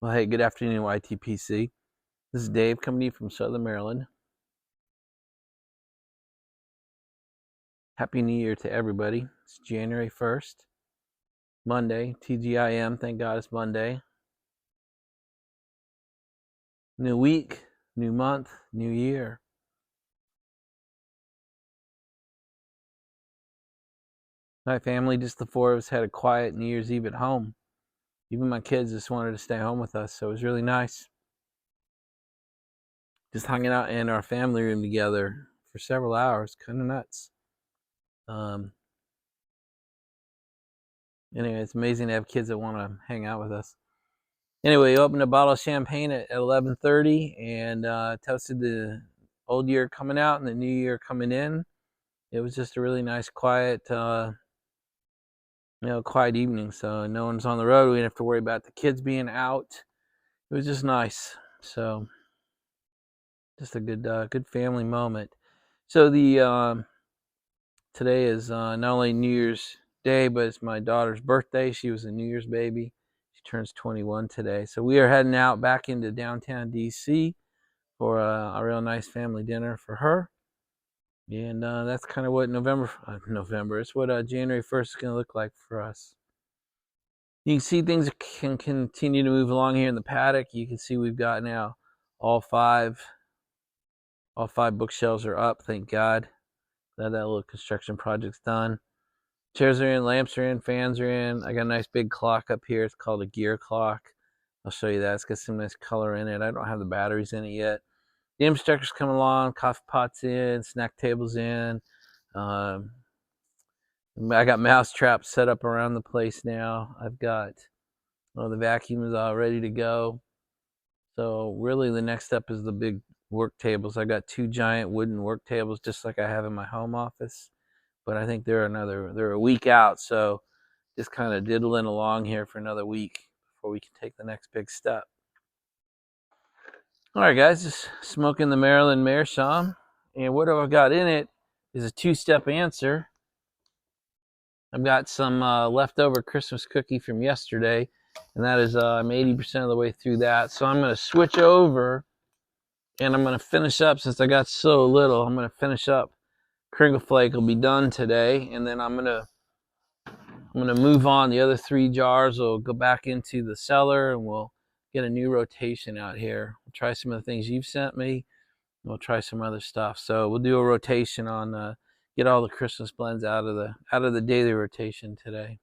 Well, hey, good afternoon, YTPC. This is Dave coming to you from Southern Maryland. Happy New Year to everybody. It's January 1st, Monday, TGIM. Thank God it's Monday. New week, new month, new year. My family, just the four of us, had a quiet New Year's Eve at home. Even my kids just wanted to stay home with us, so it was really nice. Just hanging out in our family room together for several hours. Kind of nuts. Anyway, it's amazing to have kids that want to hang out with us. Anyway, opened a bottle of champagne at 11:30 and toasted the old year coming out and the new year coming in. It was just a really nice, quiet, quiet evening. So no one's on the road. We didn't have to worry about the kids being out. It was just nice. So just a good family moment. So today is not only New Year's Day, but it's my daughter's birthday. She was a New Year's baby. She turns 21 today. So we are heading out back into downtown DC for a real nice family dinner for her. And that's kind of what it's what January 1st is going to look like for us. You can see things can continue to move along here in the paddock. You can see we've got now all five bookshelves are up, thank God. Glad that little construction project's done. Chairs are in, lamps are in, fans are in. I got a nice big clock up here. It's called a gear clock. I'll show you that. It's got some nice color in it. I don't have the batteries in it yet. The infrastructure's coming along. Coffee pots in, snack tables in. I got mouse traps set up around the place now. I've got the vacuums all ready to go. So really the next step is the big work tables. I got 2 giant wooden work tables just like I have in my home office. But I think they're a week out. So just kind of diddling along here for another week before we can take the next big step. All right, guys, just smoking the Maryland Meerschaum. And what have I got in it is a 2-step answer. I've got some leftover Christmas cookie from yesterday, and that is I'm 80% of the way through that. So I'm going to switch over, and I'm going to finish up, since I got so little, I'm going to finish up. Kringle Flake will be done today, and then I'm going to move on. The other 3 jars will go back into the cellar, and we'll get a new rotation out here. We'll try some of the things you've sent me. We'll try some other stuff. So we'll do a rotation on get all the Christmas blends out of the daily rotation today.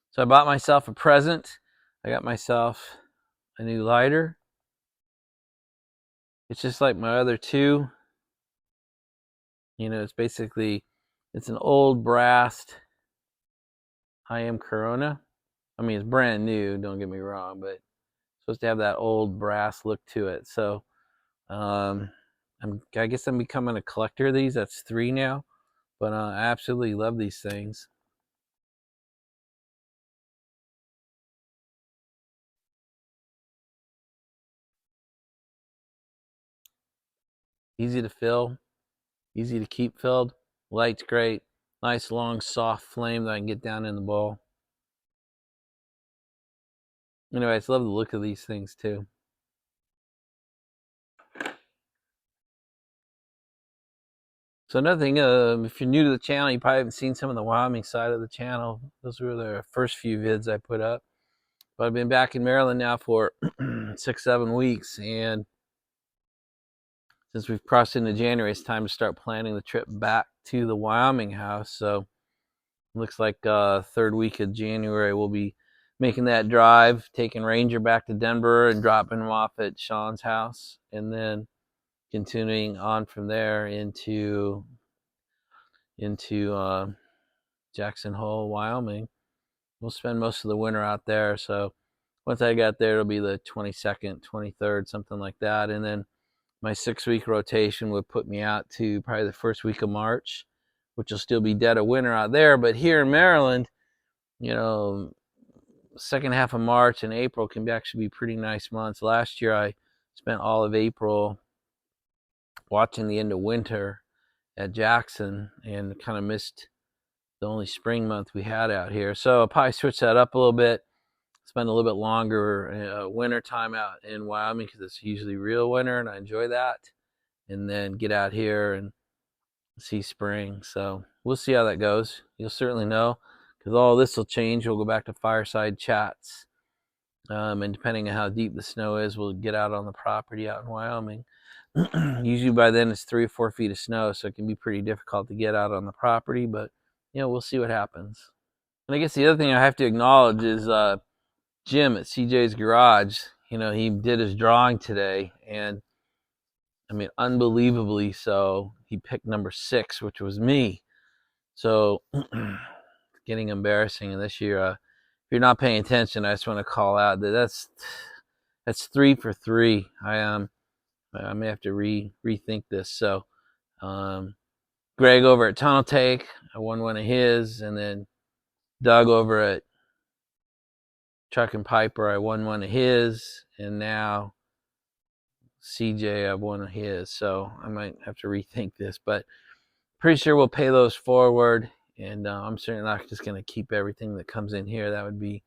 So I bought myself a present. I got myself a new lighter. It's just like my other 2. It's an old brass IM Corona. I mean, it's brand new, don't get me wrong, but it's supposed to have that old brass look to it. So I guess I'm becoming a collector of these. That's 3 now, but I absolutely love these things. Easy to fill, easy to keep filled. Light's great. Nice long soft flame that I can get down in the bowl. Anyway, I just love the look of these things too. So another thing, if you're new to the channel, you probably haven't seen some of the Wyoming side of the channel. Those were the first few vids I put up. But I've been back in Maryland now for 6-7 weeks, and since we've crossed into January, it's time to start planning the trip back to the Wyoming house. So looks like 3rd week of January we'll be making that drive, taking Ranger back to Denver and dropping him off at Sean's house, and then continuing on from there into Jackson Hole, Wyoming. We'll spend most of the winter out there. So once I got there, it'll be the 22nd, 23rd, something like that. And then my 6-week rotation would put me out to probably the 1st week of March, which will still be dead of winter out there. But here in Maryland, second half of March and April can actually be pretty nice months. Last year, I spent all of April watching the end of winter at Jackson and kind of missed the only spring month we had out here. So I'll probably switch that up a little bit. spend a little bit longer winter time out in Wyoming because it's usually real winter and I enjoy that. And then get out here and see spring. So we'll see how that goes. You'll certainly know because all this will change. We'll go back to fireside chats. And depending on how deep the snow is, we'll get out on the property out in Wyoming. Usually by then it's 3 or 4 feet of snow, so it can be pretty difficult to get out on the property, but we'll see what happens. And I guess the other thing I have to acknowledge is Jim at CJ's Garage. He did his drawing today, and I mean, unbelievably so, he picked number 6, which was me. So getting embarrassing. And this year, if you're not paying attention, I just want to call out that's 3 for 3. I may have to rethink this. So Greg over at Tunnel Take, I won one of his, and then Doug over at Chuck and Piper, I won one of his, and now CJ, I've won his. So I might have to rethink this, but pretty sure we'll pay those forward. And I'm certainly not just going to keep everything that comes in here. That would be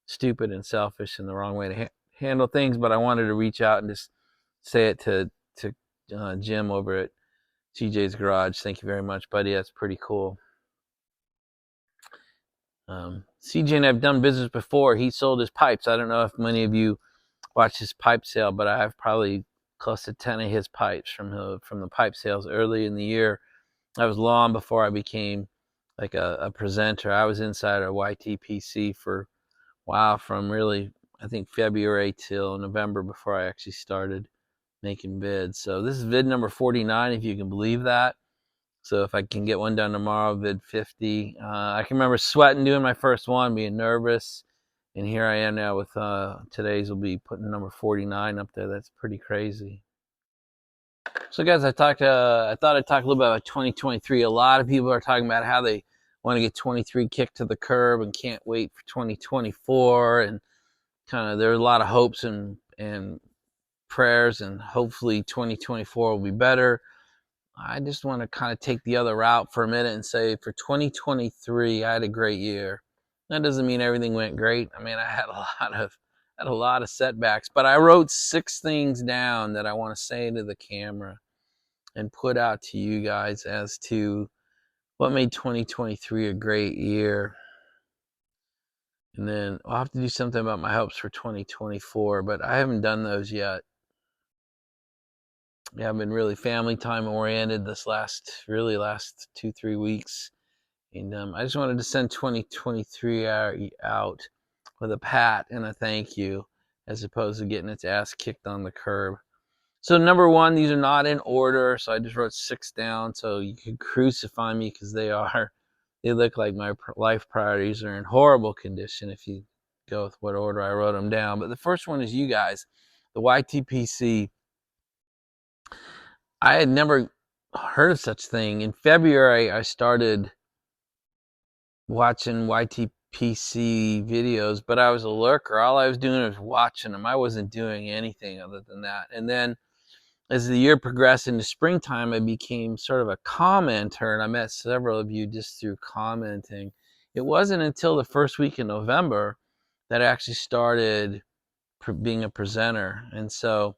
stupid and selfish and the wrong way to handle things. But I wanted to reach out and just say it to Jim over at CJ's Garage. Thank you very much, buddy. That's pretty cool. CJ and I have done business before. He sold his pipes. I don't know if many of you watched his pipe sale, but I have probably close to 10 of his pipes from the pipe sales early in the year. That was long before I became like a presenter. I was inside of YTPC for from really, I think, February till November before I actually started making vids. So this is vid number 49, if you can believe that. So if I can get one done tomorrow, vid 50. I can remember sweating doing my first one, being nervous. And here I am now with today's will be putting number 49 up there. That's pretty crazy. So guys, I thought I'd talk a little bit about 2023. A lot of people are talking about how they want to get 23 kicked to the curb and can't wait for 2024, and kind of there's a lot of hopes and prayers, and hopefully 2024 will be better. I just want to kind of take the other route for a minute and say for 2023, I had a great year. That doesn't mean everything went great. I mean, I had a lot of setbacks, but I wrote 6 things down that I want to say to the camera and put out to you guys as to what made 2023 a great year. And then I'll have to do something about my hopes for 2024, but I haven't done those yet. Yeah, I've been really family time oriented this last 2-3 weeks. And I just wanted to send 2023 out with a pat and a thank you, as opposed to getting its ass kicked on the curb. So number 1, these are not in order, so I just wrote 6 down, so you can crucify me because they look like my life priorities are in horrible condition if you go with what order I wrote them down. But the first one is you guys, the YTPC. I had never heard of such thing. In February, I started watching YTPC videos, but I was a lurker. All I was doing was watching them. I wasn't doing anything other than that. And then as the year progressed into springtime, I became sort of a commenter, and I met several of you just through commenting. It wasn't until the first week in November that I actually started being a presenter. And so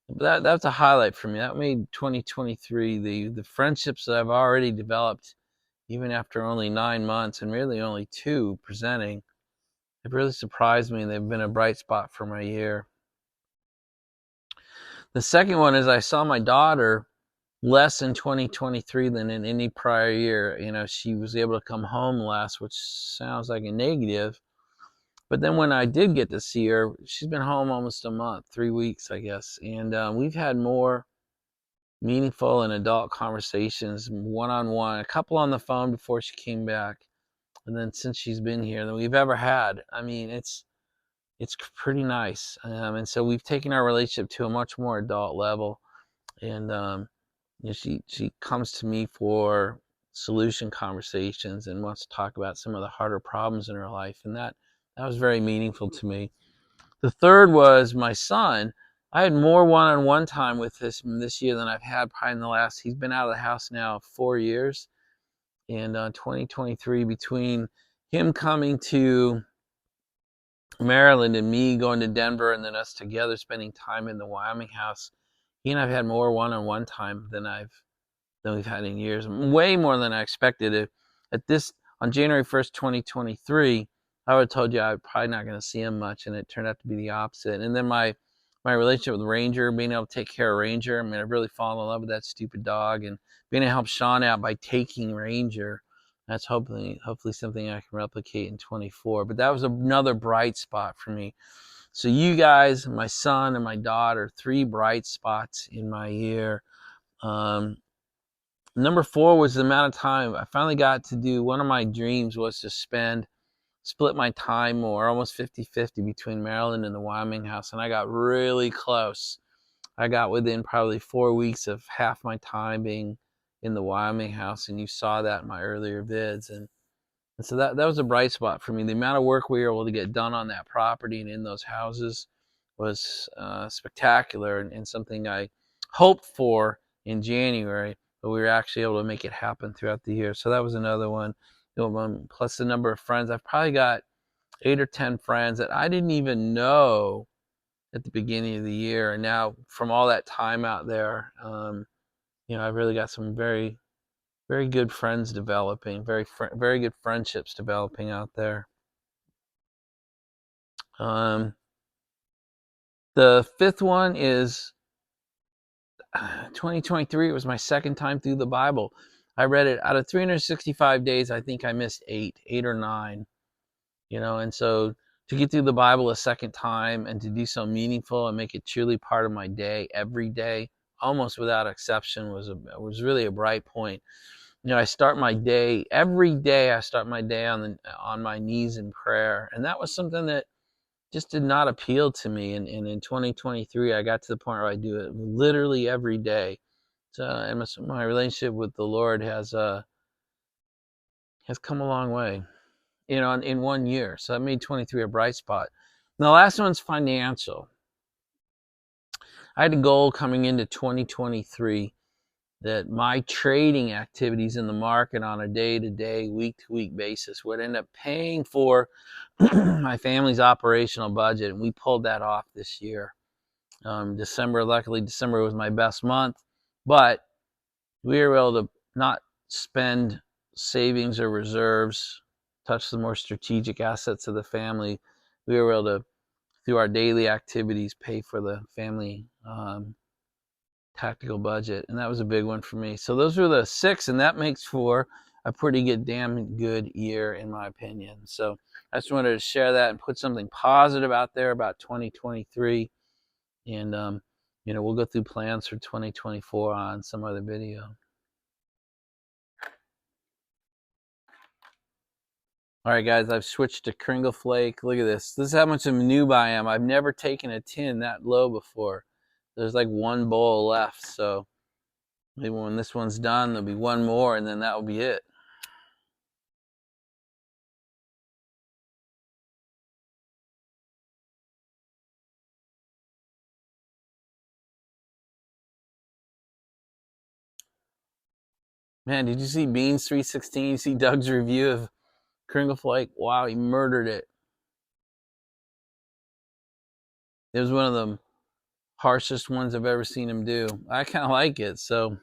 that's a highlight for me. That made 2023, the friendships that I've already developed, even after only 9 months and really only 2 presenting, have really surprised me, and they've been a bright spot for my year. The second one is I saw my daughter less in 2023 than in any prior year. She was able to come home less, which sounds like a negative. But then when I did get to see her, she's been home almost a month, 3 weeks, I guess. And we've had more meaningful and adult conversations, one-on-one, a couple on the phone before she came back, and then since she's been here, than we've ever had. I mean, it's pretty nice. And so we've taken our relationship to a much more adult level. And she comes to me for solution conversations and wants to talk about some of the harder problems in her life. And that was very meaningful to me. The third was my son. I had more one-on-one time with this year than I've had probably in the last, he's been out of the house now 4 years. And 2023, between him coming to Maryland and me going to Denver, and then us together spending time in the Wyoming house, he and I've had more one-on-one time than we've had in years, way more than I expected. On January 1st, 2023, I would have told you I'm probably not going to see him much, and it turned out to be the opposite. And then my relationship with Ranger, being able to take care of Ranger, I mean, I've really fallen in love with that stupid dog, and being able to help Sean out by taking Ranger, that's hopefully something I can replicate in 24. But that was another bright spot for me. So you guys, my son and my daughter, 3 bright spots in my year. Number 4 was the amount of time I finally got to do. One of my dreams was to split my time more, almost 50-50 between Maryland and the Wyoming house. And I got really close. I got within probably 4 weeks of half my time being in the Wyoming house. And you saw that in my earlier vids. And so that was a bright spot for me. The amount of work we were able to get done on that property and in those houses was spectacular, and something I hoped for in January, but we were actually able to make it happen throughout the year. So that was another one. Plus the number of friends. I've probably got 8 or 10 friends that I didn't even know at the beginning of the year. And now from all that time out there, I've really got some very, very good friends developing, very good friendships developing out there. The 5th one is 2023. It was my second time through the Bible. I read it out of 365 days. I think I missed 8 or 9, and so to get through the Bible a second time and to do so meaningful and make it truly part of my day every day, almost without exception, was really a bright point. I start my day every day. I start my day on my knees in prayer, and that was something that just did not appeal to me. And in 2023, I got to the point where I do it literally every day. So, and my relationship with the Lord has come a long way, in 1 year. So that made 23 a bright spot. And the last one's financial. I had a goal coming into 2023 that my trading activities in the market on a day-to-day, week-to-week basis would end up paying for my family's operational budget, and we pulled that off this year. Luckily December was my best month, but we were able to not spend savings or reserves, touch the more strategic assets of the family. We were able to, through our daily activities, pay for the family tactical budget, and that was a big one for me. So those were the 6, and that makes for a pretty damn good year in my opinion. So I just wanted to share that and put something positive out there about 2023, and we'll go through plans for 2024 on some other video. All right, guys, I've switched to Kringle Flake. Look at this. This is how much of a noob I am. I've never taken a tin that low before. There's like 1 bowl left, so maybe when this one's done, there'll be 1 more, and then that will be it. Man, did you see Beans 316? You see Doug's review of Kringle Flake? Wow, he murdered it. It was one of the harshest ones I've ever seen him do. I kind of like it, so.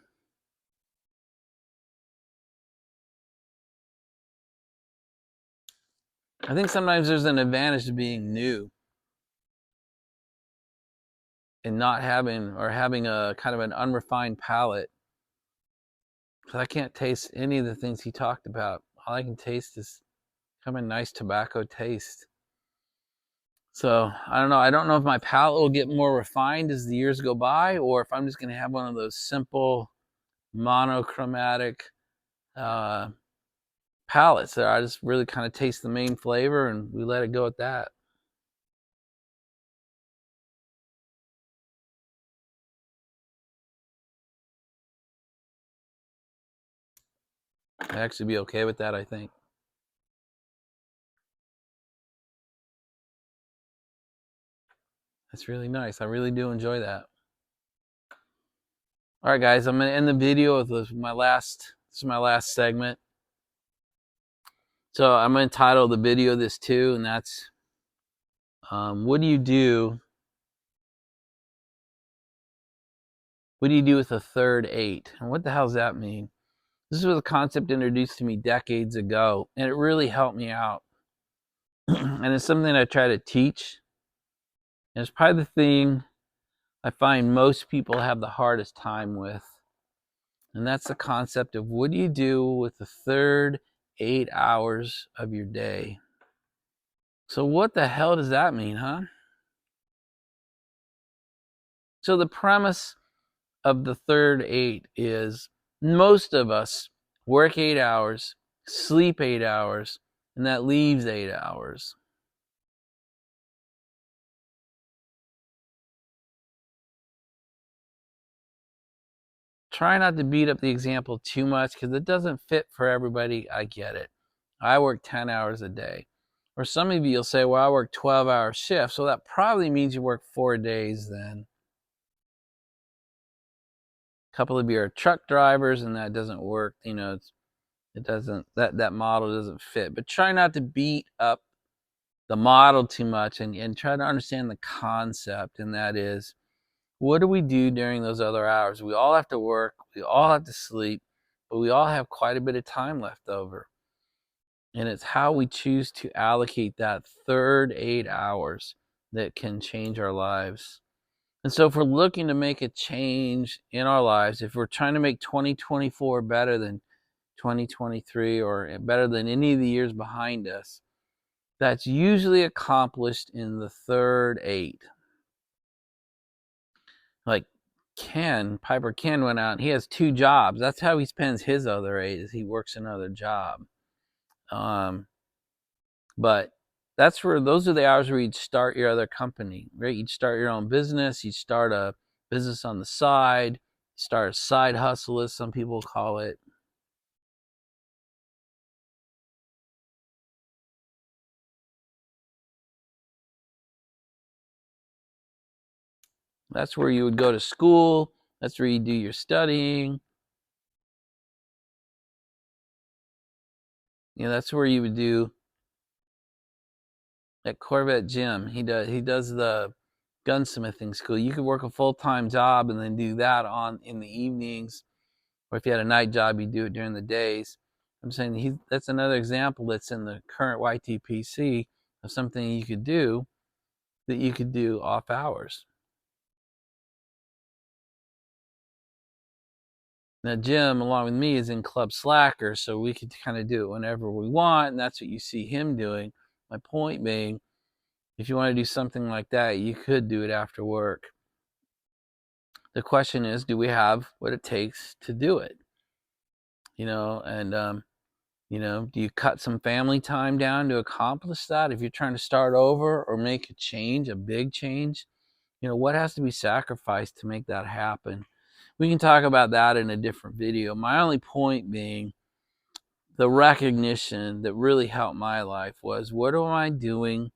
I think sometimes there's an advantage to being new and not having a kind of an unrefined palate. Because I can't taste any of the things he talked about. All I can taste is kind of a nice tobacco taste. So I don't know. I don't know if my palate will get more refined as the years go by, or if I'm just going to have one of those simple monochromatic palates that I just really kind of taste the main flavor and we let it go at that. I'd actually be okay with that, I think. That's really nice. I really do enjoy that. All right, guys, I'm going to end the video with this is my last segment. So I'm going to title the video this too, and that's What do you do? What do you do with a third 8? And what the hell does that mean? This was a concept introduced to me decades ago, and it really helped me out. And it's something I try to teach. And it's probably the thing I find most people have the hardest time with. And that's the concept of what do you do with the third 8 hours of your day? So what the hell does that mean, huh? So the premise of the third 8 is most of us work 8 hours, sleep 8 hours, and that leaves 8 hours. Try not to beat up the example too much because it doesn't fit for everybody. I get it. I work 10 hours a day. Or some of you will say, well, I work 12-hour shifts. So that probably means you work 4 days then. A couple of you are truck drivers and that doesn't work. You know, it doesn't, that model doesn't fit. But try not to beat up the model too much and try to understand the concept. And that is, what do we do during those other hours? We all have to work. We all have to sleep. But we all have quite a bit of time left over. And it's how we choose to allocate that third 8 hours that can change our lives. And so if we're looking to make a change in our lives, if we're trying to make 2024 better than 2023 or better than any of the years behind us, that's usually accomplished in the third 8. Like Piper Ken went out and he has 2 jobs. That's how he spends his other 8 is he works another job. But that's where those are the hours where you'd start your other company, right? You'd start your own business. You'd start a business on the side, start a side hustle, as some people call it. That's where you would go to school. That's where you do your studying. You know, that's where you would do at Corvette Gym. He does the gunsmithing school. You could work a full-time job and then do that in the evenings, or if you had a night job, you do it during the days. I'm saying that's another example that's in the current YTPC of something you could do that you could do off hours. Now, Jim, along with me, is in Club Slacker, so we could kind of do it whenever we want, and that's what you see him doing. My point being, if you want to do something like that, you could do it after work. The question is, do we have what it takes to do it? You know, and you know, do you cut some family time down to accomplish that? If you're trying to start over or make a change, a big change, you know, what has to be sacrificed to make that happen? We can talk about that in a different video. My only point being, the recognition that really helped my life was, what am I doing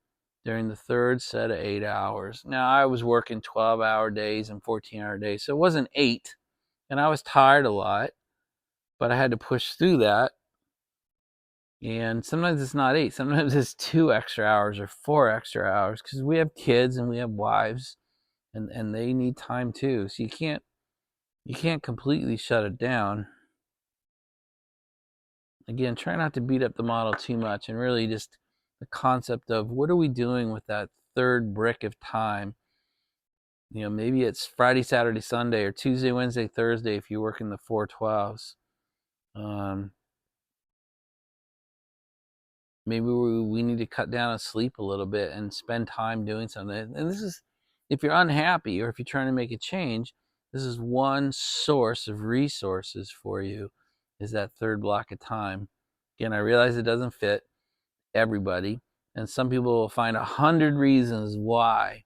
during the third set of 8 hours? Now, I was working 12-hour days and 14-hour days, so it wasn't 8, and I was tired a lot, but I had to push through that. And sometimes it's not 8, sometimes it's 2 extra hours or 4 extra hours because we have kids and we have wives and they need time too. So you can't completely shut it down. Again, try not to beat up the model too much and really just the concept of what are we doing with that third brick of time. You know, maybe it's Friday, Saturday, Sunday, or Tuesday, Wednesday, Thursday if you work in the 412s. Maybe we need to cut down on sleep a little bit and spend time doing something. And this is, if you're unhappy or if you're trying to make a change, this is one source of resources for you, is that third block of time. Again, I realize it doesn't fit everybody, and some people will find 100 reasons why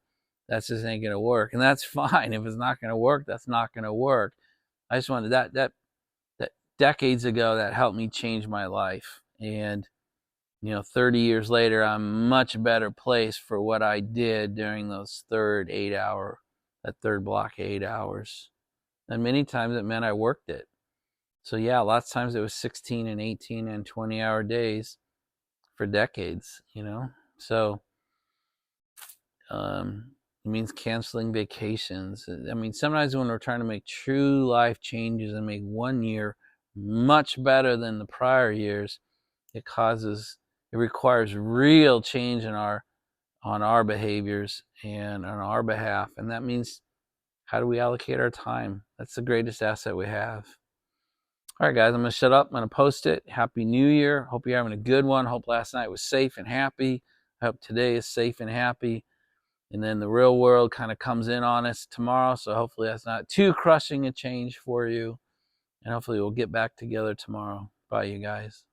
that's just ain't gonna work, and that's fine. If it's not gonna work, that's not gonna work. I just wanted that decades ago, that helped me change my life. And you know, 30 years later, I'm much better place for what I did during those third 8 hour, that third block 8 hours. And many times it meant I worked it. So yeah, lots of times it was 16 and 18 and 20-hour days for decades, you know? So It means canceling vacations. I mean, sometimes when we're trying to make true life changes and make one year much better than the prior years, it requires real change in on our behaviors and on our behalf. And that means, how do we allocate our time? That's the greatest asset we have. All right, guys, I'm going to shut up. I'm going to post it. Happy New Year. Hope you're having a good one. Hope last night was safe and happy. I hope today is safe and happy. And then the real world kind of comes in on us tomorrow. So hopefully that's not too crushing a change for you. And hopefully we'll get back together tomorrow. Bye, you guys.